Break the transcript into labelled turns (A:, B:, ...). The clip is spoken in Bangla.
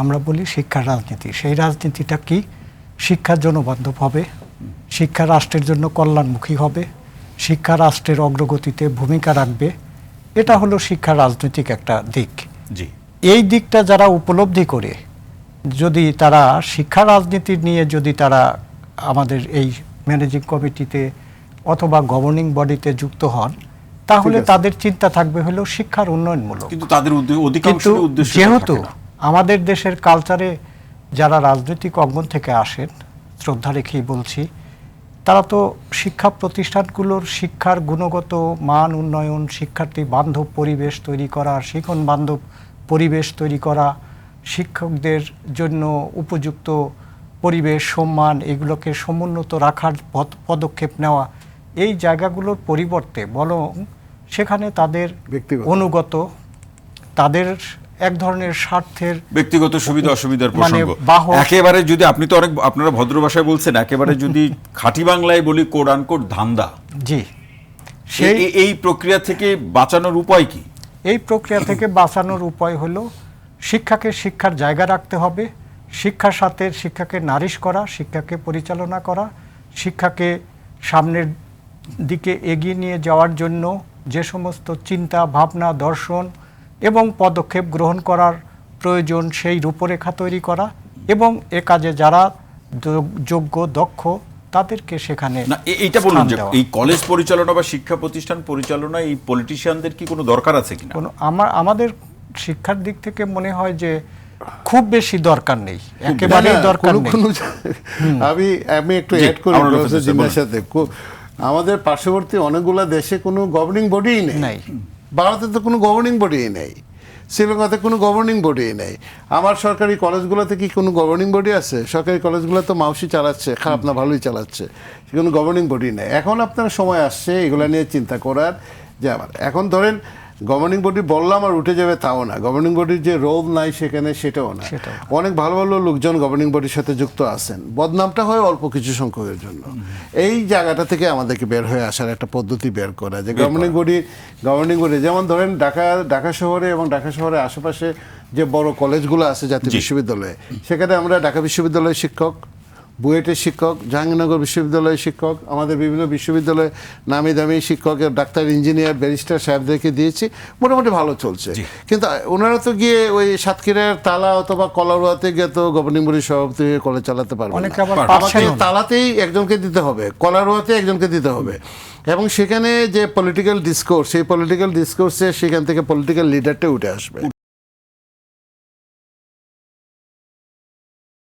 A: আমরা বলি শিক্ষার রাজনীতি। সেই রাজনীতিটা কি? শিক্ষার জনবান্ধব হবে, শিক্ষা রাষ্ট্রের জন্য কল্যাণমুখী হবে, শিক্ষা রাষ্ট্রের অগ্রগতিতে ভূমিকা রাখবে। এটা হলো শিক্ষা রাজনৈতিক একটা দিক।
B: জি,
A: এই দিকটা যারা উপলব্ধি করে যদি তারা শিক্ষা রাজনীতি নিয়ে যদি তারা আমাদের এই ম্যানেজিং কমিটিতে অথবা গভর্নিং বডিতে যুক্ত হন, তাহলে তাদের চিন্তা থাকবে হলো শিক্ষার উন্নয়নমূলক।
B: কিন্তু তাদের অধিকাংশ উদ্দেশ্য
A: যেহেতু আমাদের দেশের কালচারে যারা রাজনৈতিক অঙ্গন থেকে আসেন, শ্রদ্ধা রেখেই বলছি, তারা তো শিক্ষা প্রতিষ্ঠানগুলোর শিক্ষার গুণগত মান উন্নয়ন, শিক্ষার্থী বান্ধব পরিবেশ তৈরি করা, শিক্ষণ বান্ধব পরিবেশ তৈরি করা, শিক্ষকদের জন্য উপযুক্ত পরিবেশ সম্মান এগুলোকে সমুন্নত রাখার পদক্ষেপ নেওয়া, এই জায়গাগুলোর পরিবর্তে বরং সেখানে তাদের অনুগত, তাদের এক ধরনের স্বার্থের
B: ব্যক্তিগত সুবিধা অসুবিধার প্রসঙ্গ একেবারে যদি আপনি তো অনেক আপনারা ভদ্র ভাষায় বলছেন, একেবারে যদি খাঁটি বাংলায় বলি কোড আনকোড ধান্দা।
A: জি,
B: এই প্রক্রিয়া থেকে বাঁচানোর উপায় কি?
A: এই প্রক্রিয়া থেকে বাঁচানোর উপায় হলো শিক্ষাকে শিক্ষার জায়গা রাখতে হবে, শিক্ষার সাথে শিক্ষাকে নারিশ করা, শিক্ষাকে পরিচালনা করা, শিক্ষাকে সামনের দিকে এগিয়ে নিয়ে যাওয়ার জন্য যে সমস্ত চিন্তা ভাবনা দর্শন এবং পদক্ষেপ গ্রহণ করার প্রয়োজন সেই রূপরেখা তৈরি করা, এবং এ কাজে যারা যোগ্য দক্ষ তাদেরকে সেখানে
B: এইটা বলুন যে এই কলেজ পরিচালনা বা শিক্ষা প্রতিষ্ঠান পরিচালনা এই পলিটিশিয়ানদের কি কোনো দরকার আছে কিনা?
A: আমাদের শিক্ষার দিক থেকে মনে হয় যে খুব বেশি দরকার নেই, একেবারেই দরকার নেই।
C: আমি একটু অ্যাড করি জিনার সাথে, আমাদের পার্শ্ববর্তী অনেকগুলো দেশে কোনো গভর্নিং বডিই নেই। ভারতে তো কোনো গভর্নিং বডিই নেই, শ্রীলঙ্কাতে কোনো গভর্নিং বডিই নেই। আমার সরকারি কলেজগুলোতে কি কোনো গভর্নিং বডি আছে? সরকারি কলেজগুলো তো মাউসি চালাচ্ছে, খারাপ না ভালোই চালাচ্ছে, কোনো গভর্নিং বডি নেই। এখন আপনার সময় আসছে এগুলো নিয়ে চিন্তা করার, যে আমার এখন ধরেন গভর্নিং বডি বললাম আর উঠে যাবে তাও না, গভর্নিং বডির যে রোল নাই সেখানে সেটাও না। অনেক ভালো ভালো লোকজন গভর্নিং বডির সাথে যুক্ত আছেন, বদনামটা হয় অল্প কিছু সংখ্যকের জন্য। এই জায়গাটা থেকে আমাদেরকে বের হয়ে আসার একটা পদ্ধতি বের করা, যে গভর্নিং বডি যেমন ধরেন ঢাকা শহরে এবং ঢাকা শহরের আশেপাশে যে বড় কলেজগুলো আছে জাতীয় বিশ্ববিদ্যালয়ে, সেখানে আমরা ঢাকা বিশ্ববিদ্যালয়ের শিক্ষক, বুয়েটের শিক্ষক, জাহাঙ্গীরনগর বিশ্ববিদ্যালয়ের শিক্ষক, আমাদের বিভিন্ন বিশ্ববিদ্যালয়ে নামি দামি শিক্ষক, ডাক্তার, ইঞ্জিনিয়ার, ব্যারিস্টার সাহেবদেরকে দিয়েছি, মোটামুটি ভালো চলছে। কিন্তু ওনারা তো গিয়ে ওই সাতক্ষীরার তালা অথবা কলারোয়াতে গিয়ে তো গভর্নিং বডির সভাপতি কলেজ চালাতে পারবে না। আমাকে তালাতেই একজনকে দিতে হবে, কলারোয়াতে একজনকে দিতে হবে, এবং সেখানে যে পলিটিক্যাল ডিসকোর্স, সেই পলিটিক্যাল ডিসকোর্সে সেখান থেকে পলিটিক্যাল লিডারটা উঠে আসবে।